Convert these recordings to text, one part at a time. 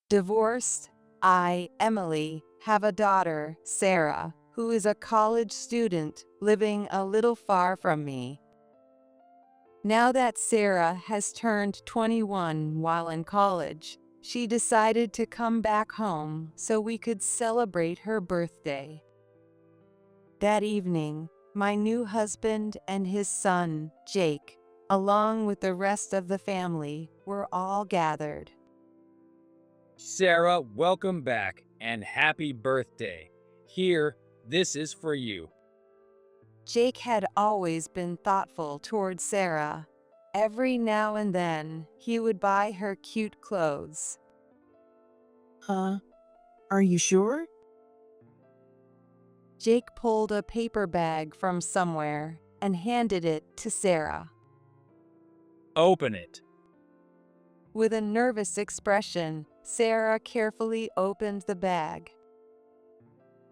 Divorced, I, Emily, have a daughter, Sarah, who is a college student living a little far from me. Now that Sarah has turned 21 while in college, she decided to come back home so we could celebrate her birthday. That evening, my new husband and his son, Jake, along with the rest of the family, were all gathered. Sarah, welcome back and happy birthday. Here, this is for you. Jake had always been thoughtful toward Sarah. Every now and then, he would buy her cute clothes. Huh? Are you sure? Jake pulled a paper bag from somewhere and handed it to Sarah. Open it. With a nervous expression, Sarah carefully opened the bag.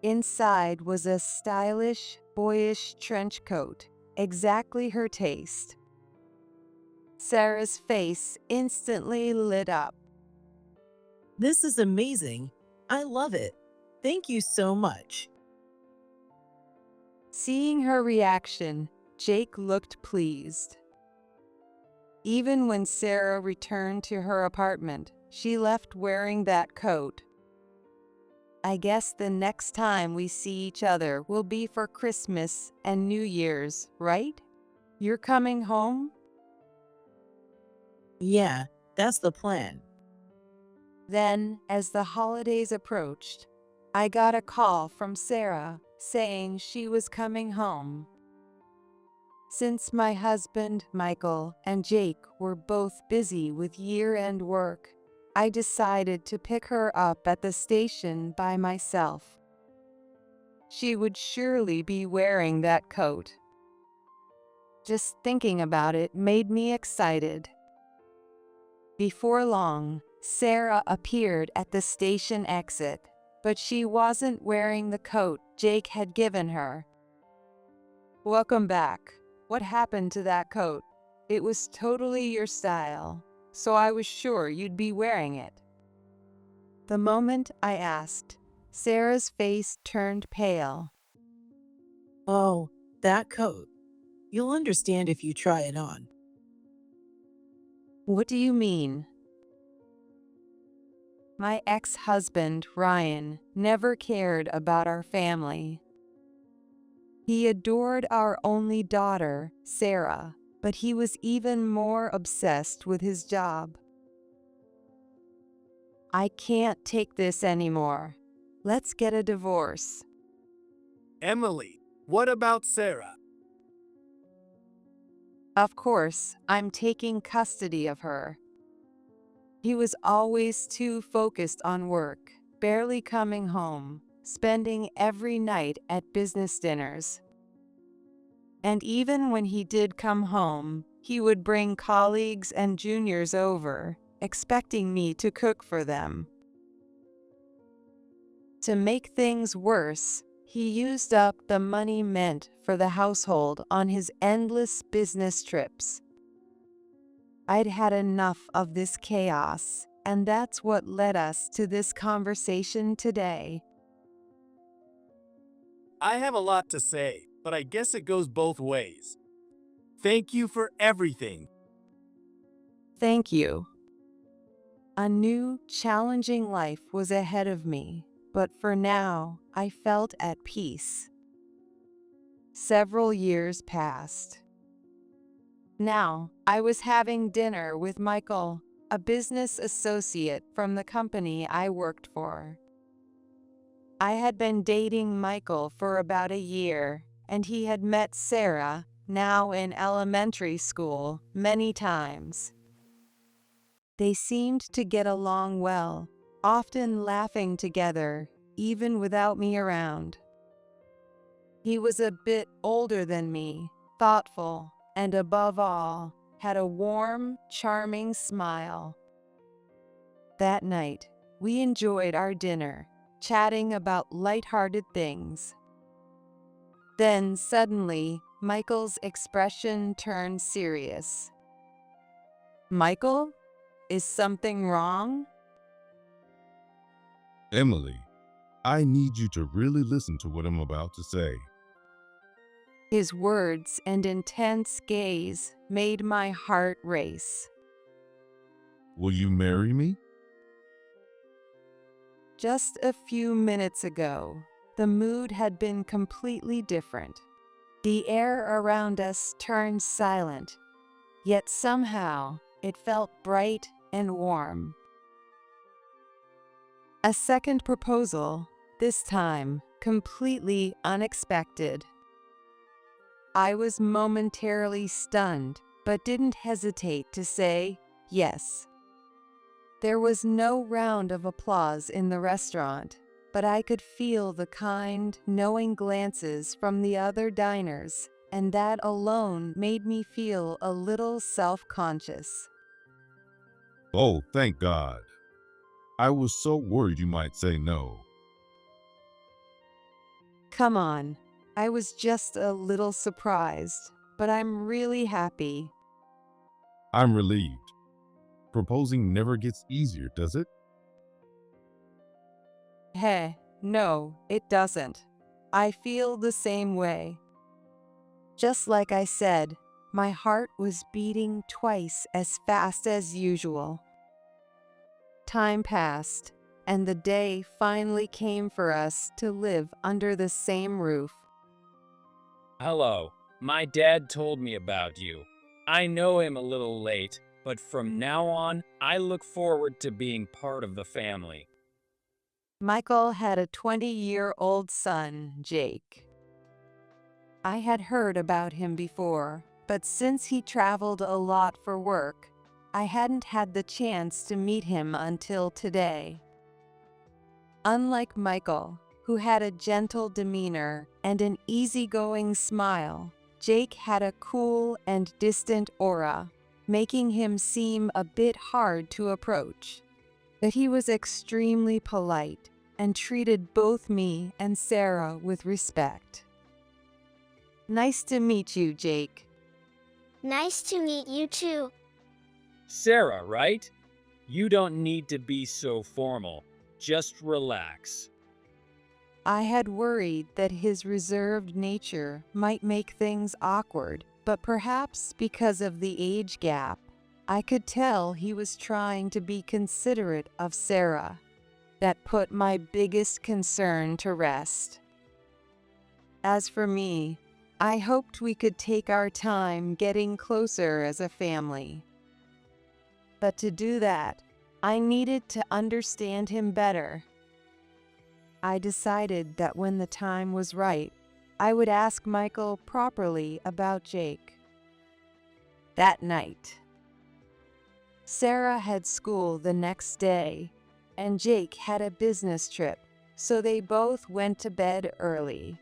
Inside was a stylish, boyish trench coat, exactly her taste. Sarah's face instantly lit up. This is amazing. I love it. Thank you so much. Seeing her reaction, Jake looked pleased. Even when Sarah returned to her apartment, she left wearing that coat. I guess the next time we see each other will be for Christmas and New Year's, right? You're coming home? Yeah, that's the plan. Then, as the holidays approached, I got a call from Sarah saying she was coming home. Since my husband, Michael, and Jake were both busy with year-end work, I decided to pick her up at the station by myself. She would surely be wearing that coat. Just thinking about it made me excited. Before long, Sarah appeared at the station exit, but she wasn't wearing the coat Jake had given her. Welcome back. What happened to that coat? It was totally your style, so I was sure you'd be wearing it. The moment I asked, Sarah's face turned pale. Oh, that coat. You'll understand if you try it on. What do you mean? My ex-husband, Ryan, never cared about our family. He adored our only daughter, Sarah, but he was even more obsessed with his job. I can't take this anymore. Let's get a divorce. Emily, what about Sarah? Of course, I'm taking custody of her. He was always too focused on work, barely coming home, spending every night at business dinners. And even when he did come home, he would bring colleagues and juniors over, expecting me to cook for them. To make things worse, he used up the money meant for the household on his endless business trips. I'd had enough of this chaos, and that's what led us to this conversation today. I have a lot to say, but I guess it goes both ways. Thank you for everything. Thank you. A new, challenging life was ahead of me, but for now, I felt at peace. Several years passed. Now, I was having dinner with Michael, a business associate from the company I worked for. I had been dating Michael for about a year, and he had met Sarah, now in elementary school, many times. They seemed to get along well, often laughing together, even without me around. He was a bit older than me, thoughtful, and above all, had a warm, charming smile. That night, we enjoyed our dinner, chatting about lighthearted things. Then suddenly, Michael's expression turned serious. Michael? Is something wrong? Emily, I need you to really listen to what I'm about to say. His words and intense gaze made my heart race. Will you marry me? Just a few minutes ago, the mood had been completely different. The air around us turned silent, yet somehow it felt bright and warm. A second proposal, this time completely unexpected. I was momentarily stunned, but didn't hesitate to say yes. There was no round of applause in the restaurant, but I could feel the kind, knowing glances from the other diners, and that alone made me feel a little self-conscious. Oh, thank God. I was so worried you might say no. Come on, I was just a little surprised, but I'm really happy. I'm relieved. Proposing never gets easier, does it? Heh, no, it doesn't. I feel the same way. Just like I said, my heart was beating twice as fast as usual. Time passed, and the day finally came for us to live under the same roof. Hello, my dad told me about you. I know I'm a little late, but from now on, I look forward to being part of the family. Michael had a 20-year-old son, Jake. I had heard about him before, but since he traveled a lot for work, I hadn't had the chance to meet him until today. Unlike Michael, who had a gentle demeanor and an easygoing smile, Jake had a cool and distant aura, making him seem a bit hard to approach. But he was extremely polite and treated both me and Sarah with respect. Nice to meet you, Jake. Nice to meet you too. Sarah, right? You don't need to be so formal. Just relax. I had worried that his reserved nature might make things awkward, but perhaps because of the age gap, I could tell he was trying to be considerate of Sarah. That put my biggest concern to rest. As for me, I hoped we could take our time getting closer as a family. But to do that, I needed to understand him better. I decided that when the time was right, I would ask Michael properly about Jake. That night, Sarah had school the next day, and Jake had a business trip, so they both went to bed early.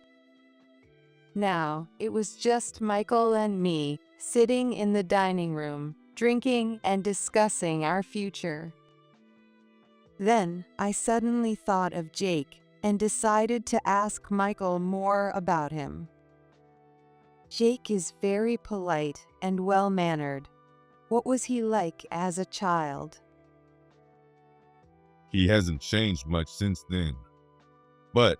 Now, it was just Michael and me sitting in the dining room, drinking and discussing our future. Then, I suddenly thought of Jake and decided to ask Michael more about him. Jake is very polite and well-mannered. What was he like as a child? He hasn't changed much since then. But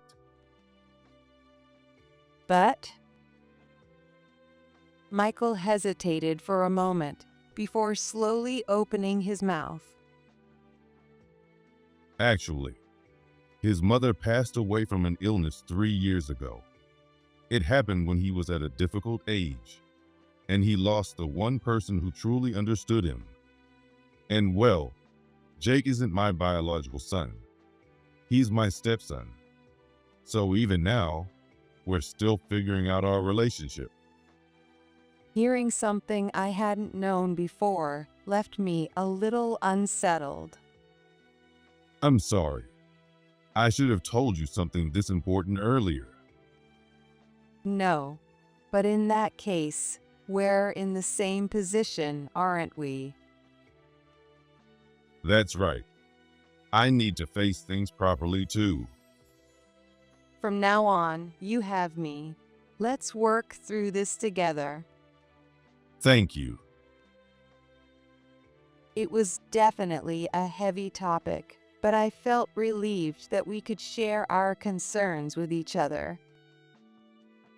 Michael hesitated for a moment before slowly opening his mouth. actually, his mother passed away from an illness 3 years ago. It happened when he was at a difficult age, and he lost the one person who truly understood him. And well, Jake isn't my biological son. He's my stepson. So even now, we're still figuring out our relationship. Hearing something I hadn't known before left me a little unsettled. I'm sorry. I should have told you something this important earlier. No, but in that case, we're in the same position, aren't we? That's right. I need to face things properly too. From now on, you have me. Let's work through this together. Thank you. It was definitely a heavy topic, but I felt relieved that we could share our concerns with each other.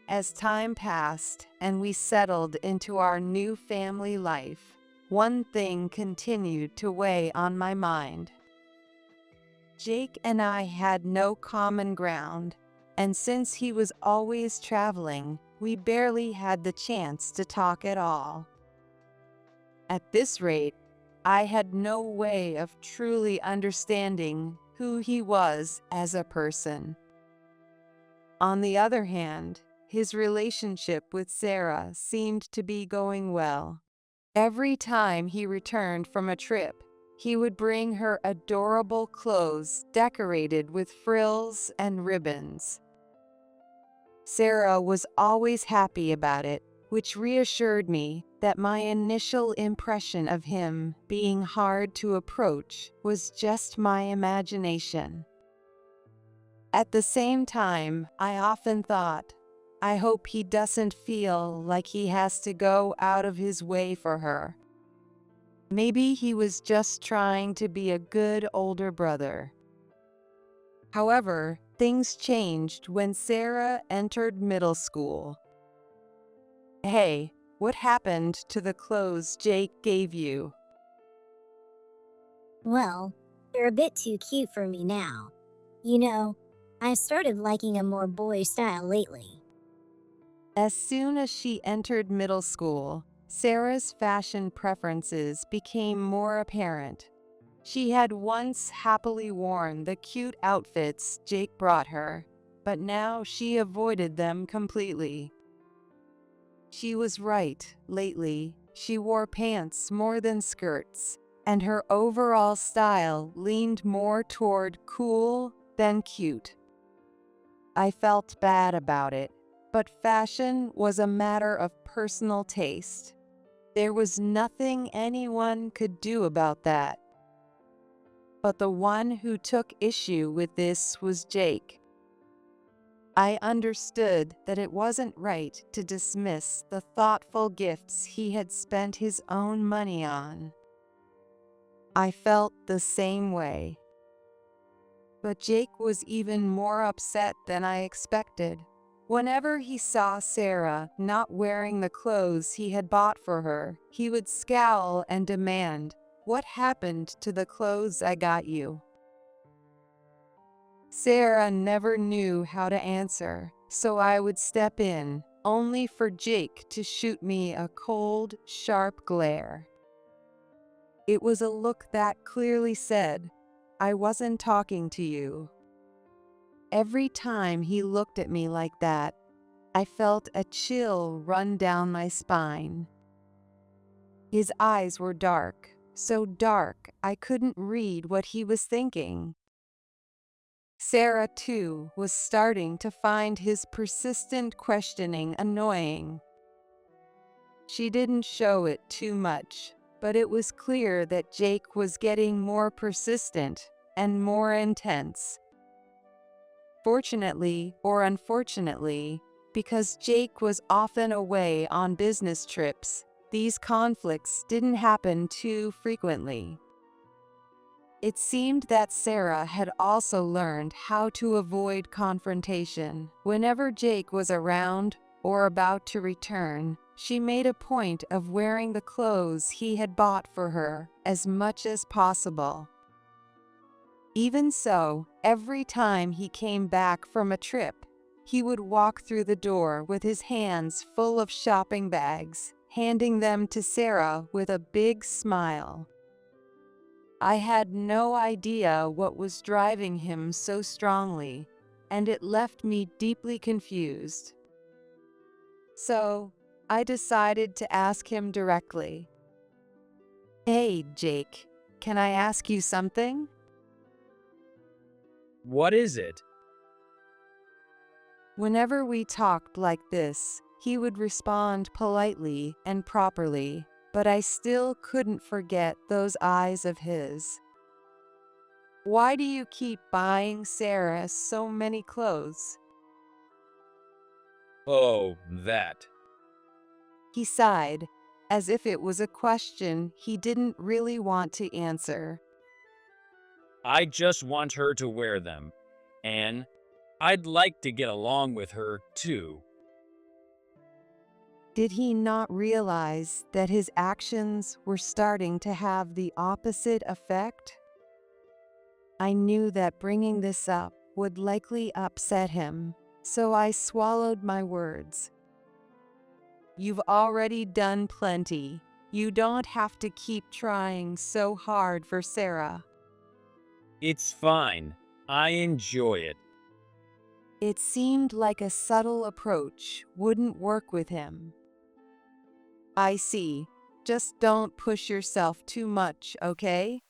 As time passed and we settled into our new family life, one thing continued to weigh on my mind. Jake and I had no common ground, and since he was always traveling, we barely had the chance to talk at all. At this rate, I had no way of truly understanding who he was as a person. On the other hand, his relationship with Sarah seemed to be going well. Every time he returned from a trip, he would bring her adorable clothes decorated with frills and ribbons. Sarah was always happy about it, which reassured me that my initial impression of him being hard to approach was just my imagination. At the same time, I often thought, I hope he doesn't feel like he has to go out of his way for her. Maybe he was just trying to be a good older brother. However, things changed when Sarah entered middle school. Hey, what happened to the clothes Jake gave you? Well, they're a bit too cute for me now. You know, I started liking a more boyish style lately. As soon as she entered middle school, Sarah's fashion preferences became more apparent. She had once happily worn the cute outfits Jake brought her, but now she avoided them completely. She was right. Lately, she wore pants more than skirts, and her overall style leaned more toward cool than cute. I felt bad about it, but fashion was a matter of personal taste. There was nothing anyone could do about that. But the one who took issue with this was Jake. I understood that it wasn't right to dismiss the thoughtful gifts he had spent his own money on. I felt the same way. But Jake was even more upset than I expected. Whenever he saw Sarah not wearing the clothes he had bought for her, he would scowl and demand, "What happened to the clothes I got you?" Sarah never knew how to answer, so I would step in, only for Jake to shoot me a cold, sharp glare. It was a look that clearly said, "I wasn't talking to you." Every time he looked at me like that, I felt a chill run down my spine. His eyes were dark, so dark I couldn't read what he was thinking. Sarah, too, was starting to find his persistent questioning annoying. She didn't show it too much, but it was clear that Jake was getting more persistent and more intense. Fortunately or unfortunately, because Jake was often away on business trips, these conflicts didn't happen too frequently. It seemed that Sarah had also learned how to avoid confrontation. Whenever Jake was around or about to return, she made a point of wearing the clothes he had bought for her as much as possible. Even so, every time he came back from a trip, he would walk through the door with his hands full of shopping bags, handing them to Sarah with a big smile. I had no idea what was driving him so strongly, and it left me deeply confused. So, I decided to ask him directly. "Hey, Jake, can I ask you something?" What is it? Whenever we talked like this, he would respond politely and properly, but I still couldn't forget those eyes of his. "Why do you keep buying Sarah so many clothes?" Oh, that. He sighed, as if it was a question he didn't really want to answer. I just want her to wear them. And I'd like to get along with her, too. Did he not realize that his actions were starting to have the opposite effect? I knew that bringing this up would likely upset him, so I swallowed my words. You've already done plenty. You don't have to keep trying so hard for Sarah. It's fine. I enjoy it. It seemed like a subtle approach wouldn't work with him. I see. Just don't push yourself too much, okay?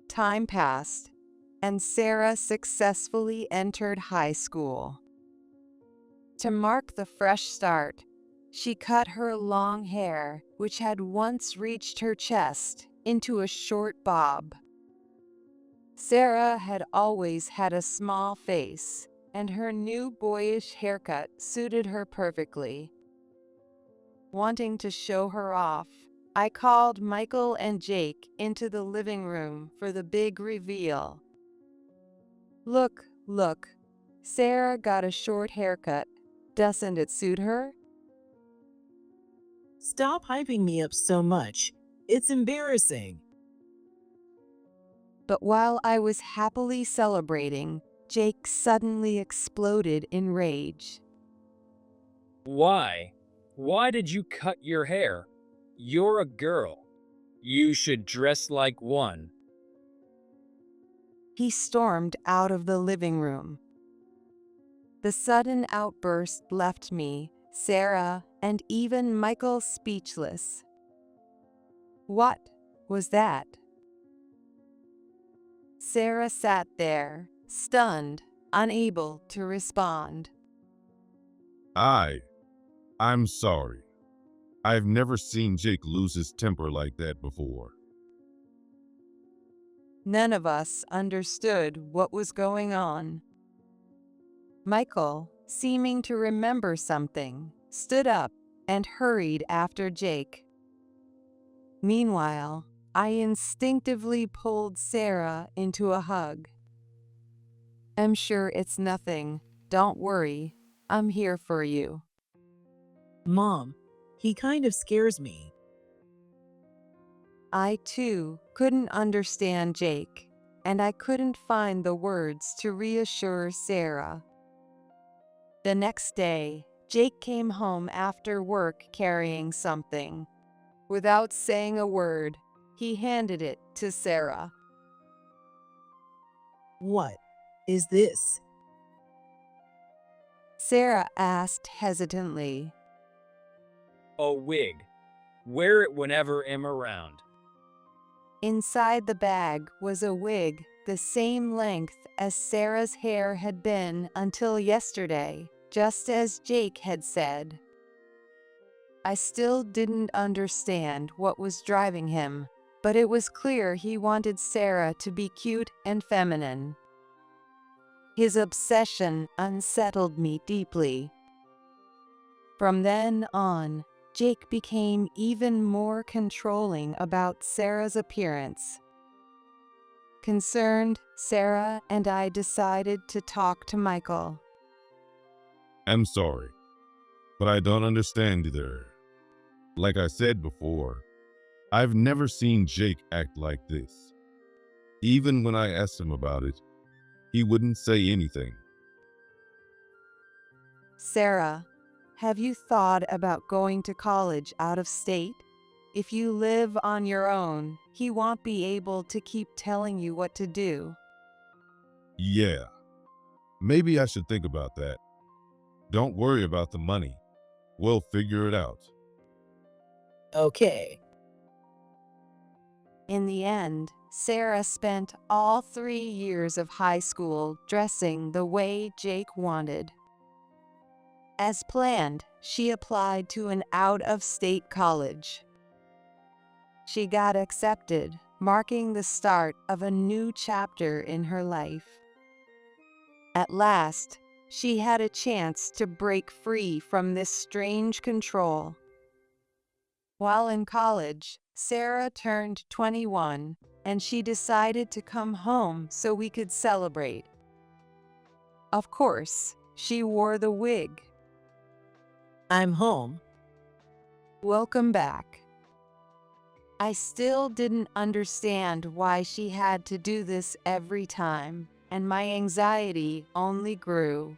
Time passed, and Sarah successfully entered high school. To mark the fresh start, she cut her long hair, which had once reached her chest, into a short bob. Sarah had always had a small face, and her new boyish haircut suited her perfectly. Wanting to show her off, I called Michael and Jake into the living room for the big reveal. Look, Sarah got a short haircut. Doesn't it suit her? Stop hyping me up so much. It's embarrassing. But while I was happily celebrating, Jake suddenly exploded in rage. Why? Why did you cut your hair? You're a girl. You should dress like one. He stormed out of the living room. The sudden outburst left me, Sarah, and even Michael speechless. What was that? Sarah sat there, stunned, unable to respond. I'm sorry. I've never seen Jake lose his temper like that before. None of us understood what was going on. Michael, seeming to remember something, stood up and hurried after Jake. Meanwhile, I instinctively pulled Sarah into a hug. I'm sure it's nothing. Don't worry. I'm here for you. Mom, he kind of scares me. I, too, couldn't understand Jake, and I couldn't find the words to reassure Sarah. The next day, Jake came home after work carrying something. Without saying a word, he handed it to Sarah. What is this? Sarah asked hesitantly. A wig. Wear it whenever I'm around. Inside the bag was a wig the same length as Sarah's hair had been until yesterday, just as Jake had said. I still didn't understand what was driving him, but it was clear he wanted Sarah to be cute and feminine. His obsession unsettled me deeply. From then on, Jake became even more controlling about Sarah's appearance. Concerned, Sarah and I decided to talk to Michael. I'm sorry, but I don't understand either. Like I said before, I've never seen Jake act like this. Even when I asked him about it, he wouldn't say anything. Sarah, have you thought about going to college out of state? If you live on your own, he won't be able to keep telling you what to do. Yeah, maybe I should think about that. Don't worry about the money. We'll figure it out. Okay. In the end, Sarah spent all 3 years of high school dressing the way Jake wanted. As planned, she applied to an out-of-state college. She got accepted, marking the start of a new chapter in her life. At last, she had a chance to break free from this strange control. While in college, Sarah turned 21, and she decided to come home so we could celebrate. Of course, she wore the wig. I'm home. Welcome back. I still didn't understand why she had to do this every time, and my anxiety only grew.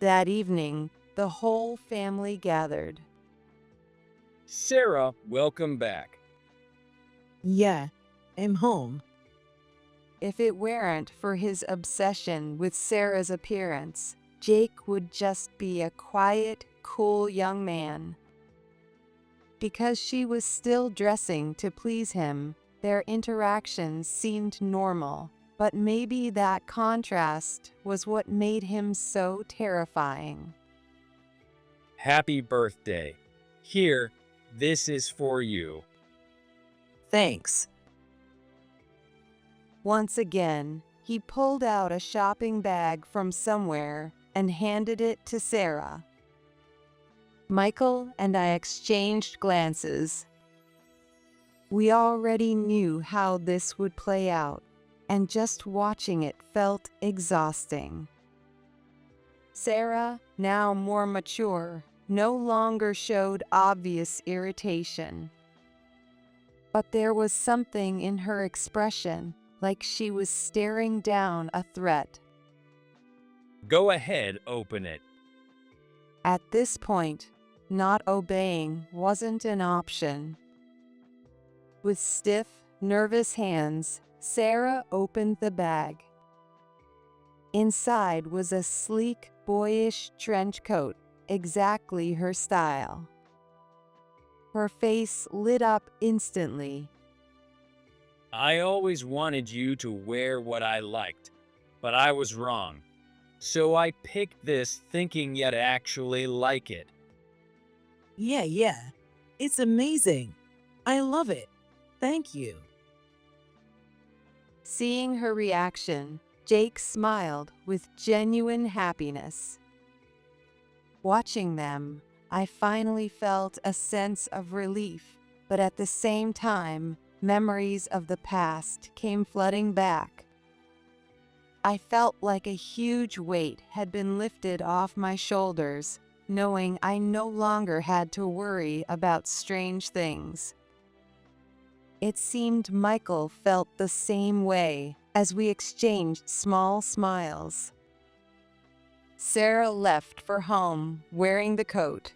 That evening, the whole family gathered. Sarah, welcome back. Yeah, I'm home. If it weren't for his obsession with Sarah's appearance, Jake would just be a quiet, cool young man. Because she was still dressing to please him, their interactions seemed normal, but maybe that contrast was what made him so terrifying. Happy birthday. Here, this is for you. Thanks. Once again, he pulled out a shopping bag from somewhere and handed it to Sarah. Michael and I exchanged glances. We already knew how this would play out, and just watching it felt exhausting. Sarah, now more mature, no longer showed obvious irritation. But there was something in her expression, like she was staring down a threat. Go ahead, open it. At this point, not obeying wasn't an option. With stiff, nervous hands, Sarah opened the bag. Inside was a sleek, boyish trench coat, exactly her style. Her face lit up instantly. I always wanted you to wear what I liked, but I was wrong. So I picked this thinking you'd actually like it. Yeah. It's amazing. I love it. Thank you. Seeing her reaction, Jake smiled with genuine happiness. Watching them, I finally felt a sense of relief, but at the same time, memories of the past came flooding back. I felt like a huge weight had been lifted off my shoulders, knowing I no longer had to worry about strange things. It seemed Michael felt the same way as we exchanged small smiles. Sarah left for home wearing the coat.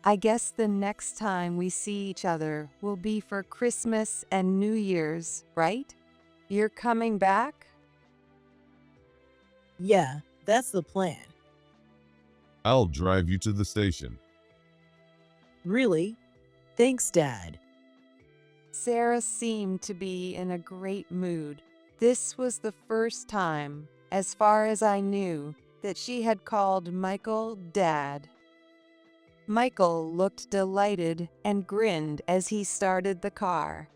I guess the next time we see each other will be for Christmas and New Year's, right? You're coming back? Yeah, that's the plan. I'll drive you to the station. Really? Thanks, Dad. Sarah seemed to be in a great mood. This was the first time, as far as I knew, that she had called Michael Dad. Michael looked delighted and grinned as he started the car.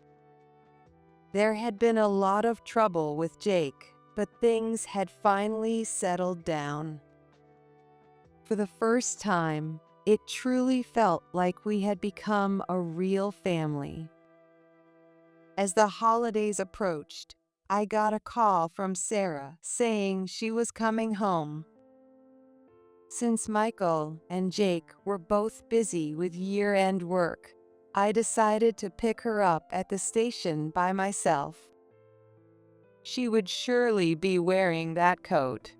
There had been a lot of trouble with Jake, but things had finally settled down. For the first time, it truly felt like we had become a real family. As the holidays approached, I got a call from Sarah saying she was coming home. Since Michael and Jake were both busy with year-end work, I decided to pick her up at the station by myself. She would surely be wearing that coat.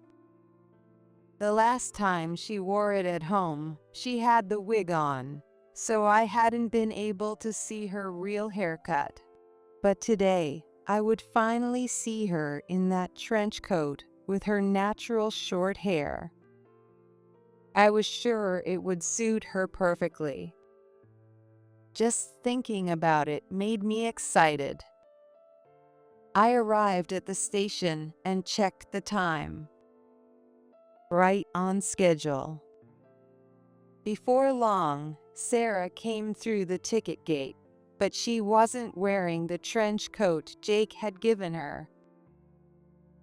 The last time she wore it at home, she had the wig on, so I hadn't been able to see her real haircut. But today, I would finally see her in that trench coat with her natural short hair. I was sure it would suit her perfectly. Just thinking about it made me excited. I arrived at the station and checked the time. Right on schedule. Before long, Sarah came through the ticket gate, but she wasn't wearing the trench coat Jake had given her.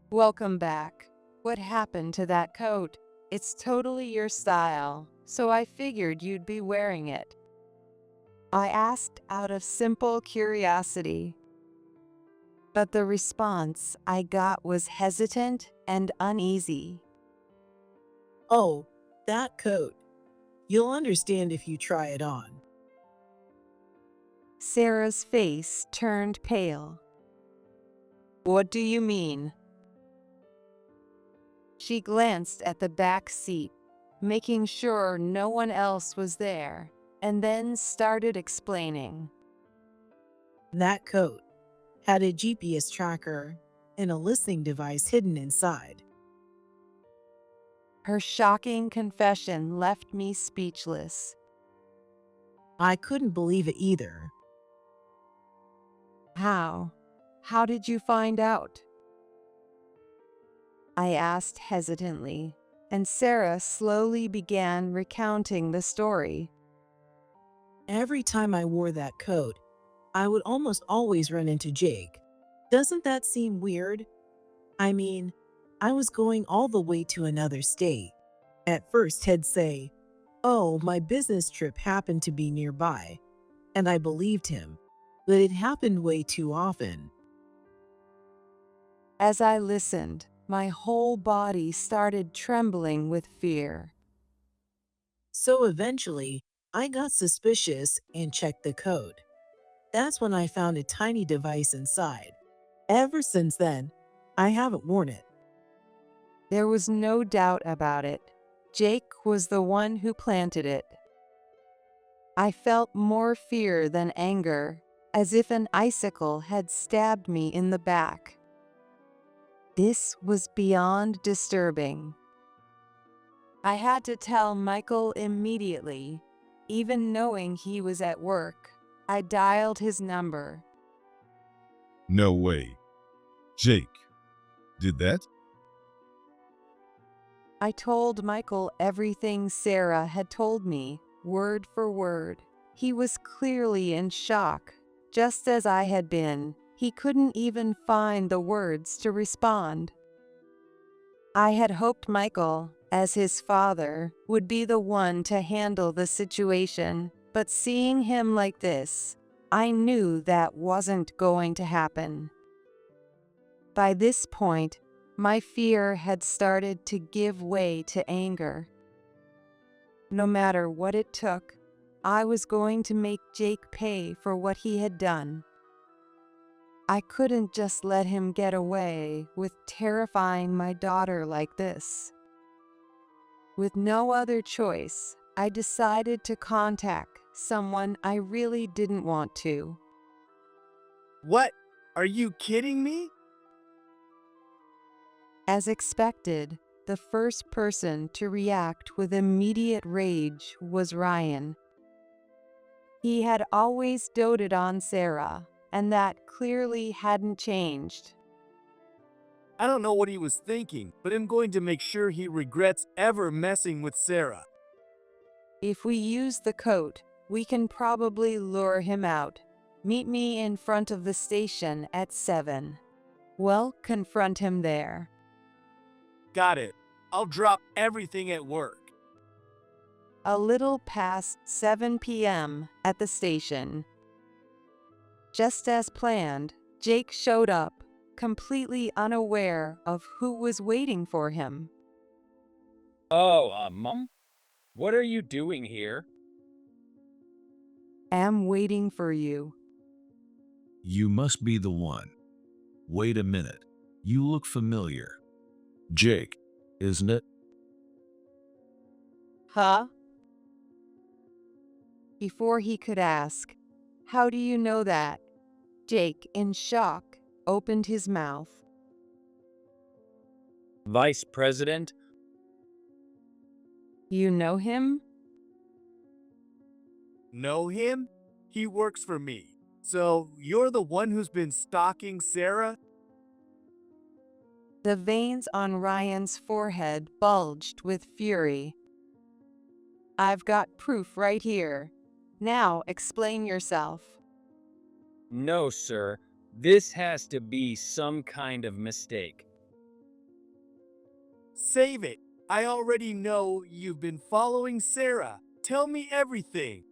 Welcome back. What happened to that coat? It's totally your style, so I figured you'd be wearing it. I asked out of simple curiosity. But the response I got was hesitant and uneasy. Oh, that coat. You'll understand if you try it on. Sarah's face turned pale. What do you mean? She glanced at the back seat, making sure no one else was there, and then started explaining. That coat had a GPS tracker and a listening device hidden inside. Her shocking confession left me speechless. I couldn't believe it either. How? How did you find out? I asked hesitantly, and Sarah slowly began recounting the story. Every time I wore that coat, I would almost always run into Jake. Doesn't that seem weird? I mean, I was going all the way to another state. At first, he'd say, "Oh, my business trip happened to be nearby." And I believed him, but it happened way too often. As I listened, my whole body started trembling with fear. So eventually, I got suspicious and checked the code. That's when I found a tiny device inside. Ever since then, I haven't worn it. There was no doubt about it. Jake was the one who planted it. I felt more fear than anger, as if an icicle had stabbed me in the back. This was beyond disturbing. I had to tell Michael immediately. Even knowing he was at work, I dialed his number. No way. Jake did that? I told Michael everything Sarah had told me, word for word. He was clearly in shock, just as I had been. He couldn't even find the words to respond. I had hoped Michael, as his father, would be the one to handle the situation, but seeing him like this, I knew that wasn't going to happen. By this point, my fear had started to give way to anger. No matter what it took, I was going to make Jake pay for what he had done. I couldn't just let him get away with terrifying my daughter like this. With no other choice, I decided to contact someone I really didn't want to. What? Are you kidding me? As expected, the first person to react with immediate rage was Ryan. He had always doted on Sarah, and that clearly hadn't changed. I don't know what he was thinking, but I'm going to make sure he regrets ever messing with Sarah. If we use the coat, we can probably lure him out. Meet me in front of the station at 7. We'll confront him there. Got it. I'll drop everything at work. A little past 7 p.m. at the station. Just as planned, Jake showed up, completely unaware of who was waiting for him. Oh, Mom? What are you doing here? Am waiting for you. You must be the one. Wait a minute. You look familiar. Jake, isn't it? Huh? Before he could ask, "How do you know that?" Jake, in shock, opened his mouth. Vice President? You know him? Know him? He works for me. So, you're the one who's been stalking Sarah? The veins on Ryan's forehead bulged with fury. I've got proof right here. Now explain yourself. No, sir. This has to be some kind of mistake. Save it. I already know you've been following Sarah. Tell me everything.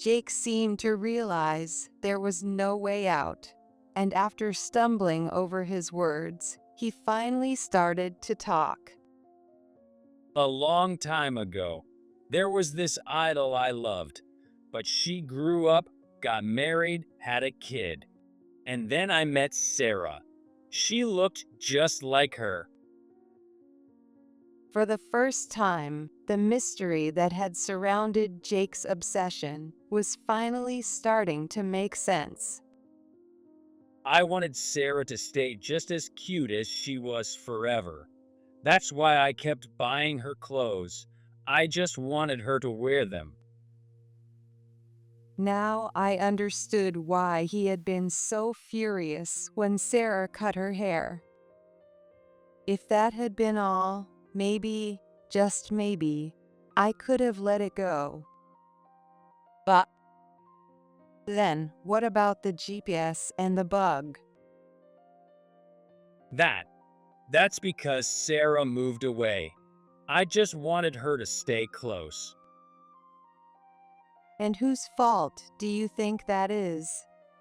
Jake seemed to realize there was no way out, and after stumbling over his words, he finally started to talk. A long time ago, there was this idol I loved, but she grew up, got married, had a kid. And then I met Sarah. She looked just like her. For the first time, the mystery that had surrounded Jake's obsession was finally starting to make sense. I wanted Sarah to stay just as cute as she was forever. That's why I kept buying her clothes. I just wanted her to wear them. Now I understood why he had been so furious when Sarah cut her hair. If that had been all, maybe, just maybe, I could have let it go. But then, what about the GPS and the bug? That's because Sarah moved away. I just wanted her to stay close. And whose fault do you think that is?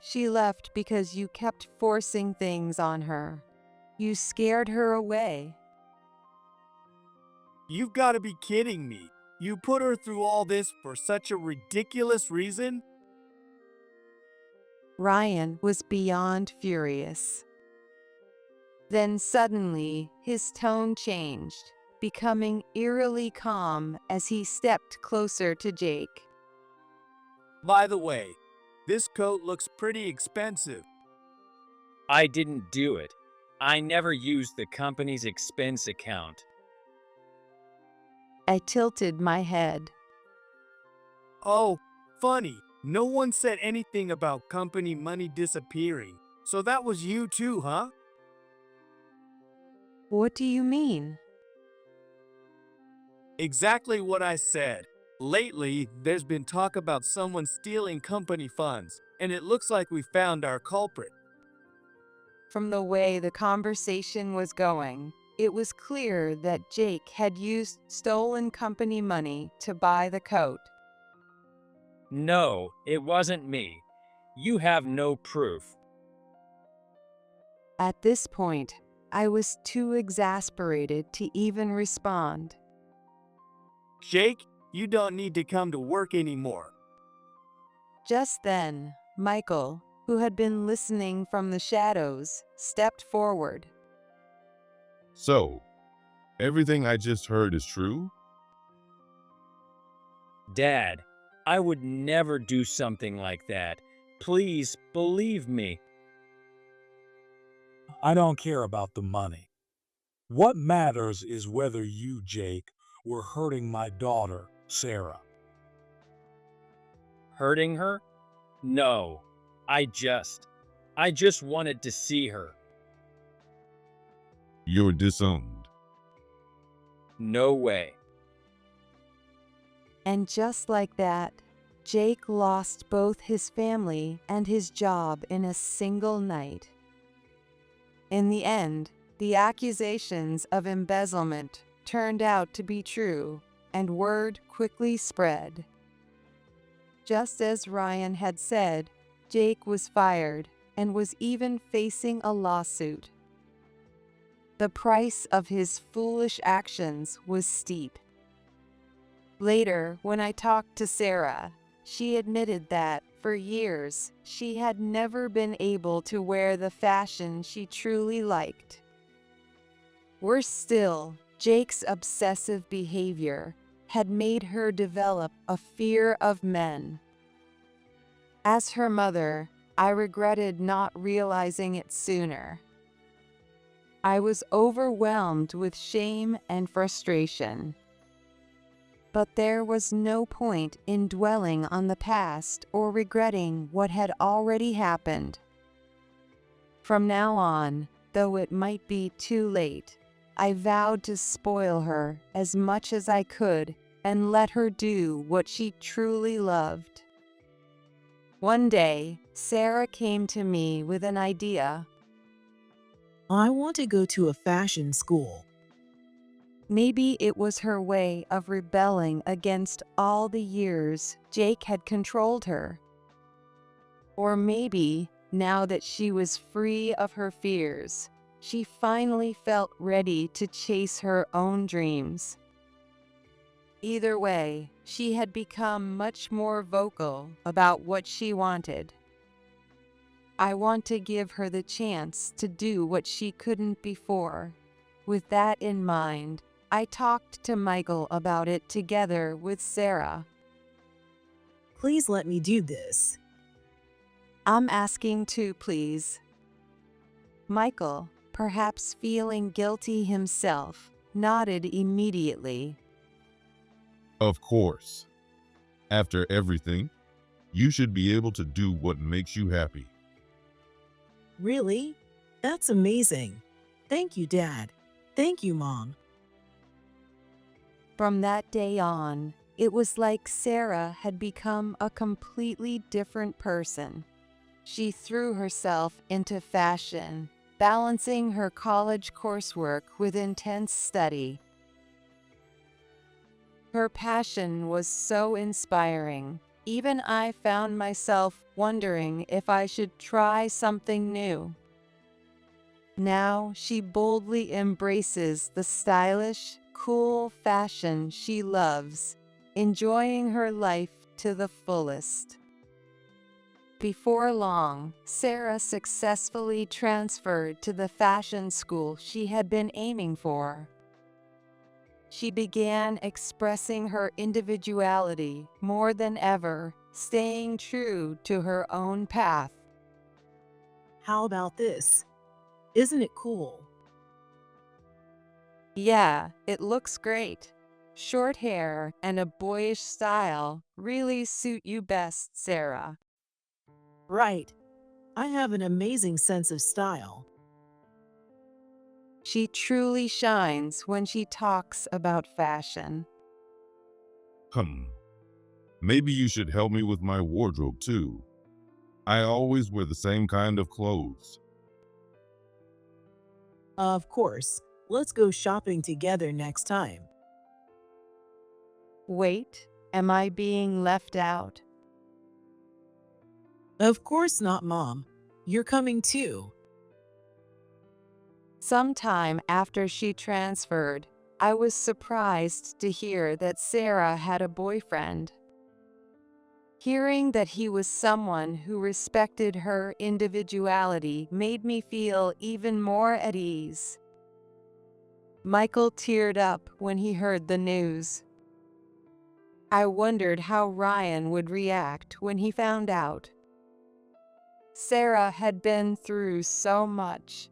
She left because you kept forcing things on her. You scared her away. You've got to be kidding me. You put her through all this for such a ridiculous reason? Ryan was beyond furious. Then suddenly, his tone changed, becoming eerily calm as he stepped closer to Jake. By the way, this coat looks pretty expensive. I didn't do it. I never used the company's expense account. I tilted my head. Oh, funny. No one said anything about company money disappearing. So that was you too, huh? What do you mean? Exactly what I said. Lately, there's been talk about someone stealing company funds, and it looks like we found our culprit. From the way the conversation was going, it was clear that Jake had used stolen company money to buy the coat. No, it wasn't me. You have no proof. At this point, I was too exasperated to even respond. Jake, you don't need to come to work anymore. Just then, Michael, who had been listening from the shadows, stepped forward. So, everything I just heard is true? Dad, I would never do something like that. Please believe me. I don't care about the money. What matters is whether you, Jake, were hurting my daughter, Sarah. Hurting her? No. I just wanted to see her. You're disowned. No way. And just like that, Jake lost both his family and his job in a single night. In the end, the accusations of embezzlement turned out to be true, and word quickly spread. Just as Ryan had said, Jake was fired and was even facing a lawsuit. The price of his foolish actions was steep. Later, when I talked to Sarah, she admitted that, for years, she had never been able to wear the fashion she truly liked. Worse still, Jake's obsessive behavior had made her develop a fear of men. As her mother, I regretted not realizing it sooner. I was overwhelmed with shame and frustration. But there was no point in dwelling on the past or regretting what had already happened. From now on, though it might be too late, I vowed to spoil her as much as I could and let her do what she truly loved. One day, Sarah came to me with an idea. I want to go to a fashion school. Maybe it was her way of rebelling against all the years Jake had controlled her. Or maybe, now that she was free of her fears, she finally felt ready to chase her own dreams. Either way, she had become much more vocal about what she wanted. I want to give her the chance to do what she couldn't before. With that in mind, I talked to Michael about it together with Sarah. Please let me do this. I'm asking too, please. Michael, perhaps feeling guilty himself, nodded immediately. Of course. After everything, you should be able to do what makes you happy. Really? That's amazing. Thank you, Dad. Thank you, Mom. From that day on, it was like Sarah had become a completely different person. She threw herself into fashion, balancing her college coursework with intense study. Her passion was so inspiring. Even I found myself wondering if I should try something new. Now she boldly embraces the stylish, cool fashion she loves, enjoying her life to the fullest. Before long, Sarah successfully transferred to the fashion school she had been aiming for. She began expressing her individuality more than ever, staying true to her own path. How about this? Isn't it cool? Yeah, it looks great. Short hair and a boyish style really suit you best, Sarah. Right. I have an amazing sense of style. She truly shines when she talks about fashion. Hmm. Maybe you should help me with my wardrobe too. I always wear the same kind of clothes. Of course. Let's go shopping together next time. Wait, am I being left out? Of course not, Mom. You're coming too. Sometime after she transferred, I was surprised to hear that Sarah had a boyfriend. Hearing that he was someone who respected her individuality made me feel even more at ease. Michael teared up when he heard the news. I wondered how Ryan would react when he found out. Sarah had been through so much.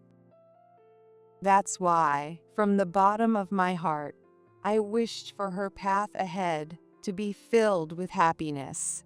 That's why, from the bottom of my heart, I wished for her path ahead to be filled with happiness.